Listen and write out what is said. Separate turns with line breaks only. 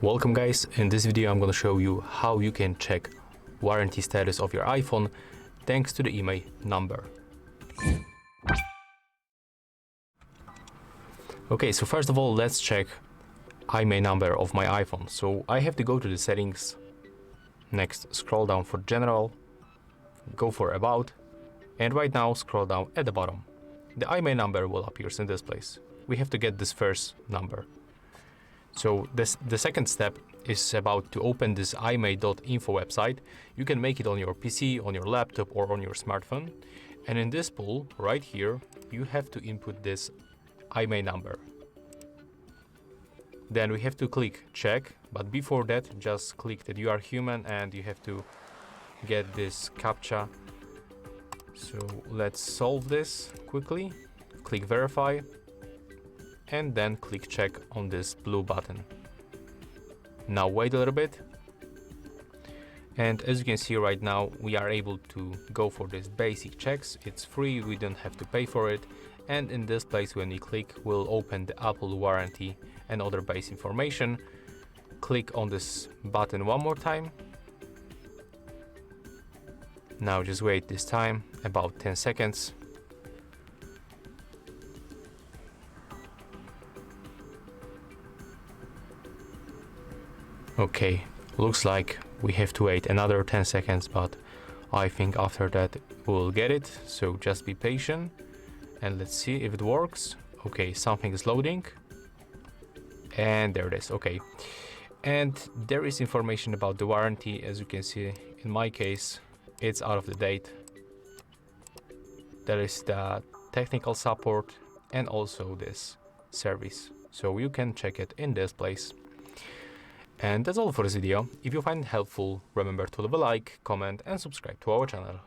Welcome guys, in this video I'm going to show you how you can check warranty status of your iPhone thanks to the IMEI number. Okay, so first of all let's check IMEI number of my iPhone. So I have to go to the settings, next scroll down for general, go for about, and right now scroll down at the bottom. The IMEI number will appear in this place. We have to get this first number. So the second step is about to open this IMEI.info website. You can make it on your PC, on your laptop, or on your smartphone. And in this pool right here, you have to input this IMEI number. Then we have to click check, but before that, just click that you are human and you have to get this CAPTCHA. So let's solve this quickly. Click verify. And then click check on this blue button. Now wait a little bit. And as you can see right now, we are able to go for this basic checks. It's free, we don't have to pay for it. And in this place, when we click, we'll open the Apple warranty and other base information. Click on this button one more time. Now just wait this time, about 10 seconds. Okay, looks like we have to wait another 10 seconds, but I think after that we'll get it. So just be patient and let's see if it works. Okay, something is loading. And there it is, okay. And there is information about the warranty. As you can see, in my case, it's out of the date. There is the technical support and also this service. So you can check it in this place. And that's all for this video. If you find it helpful, remember to leave a like, comment and subscribe to our channel.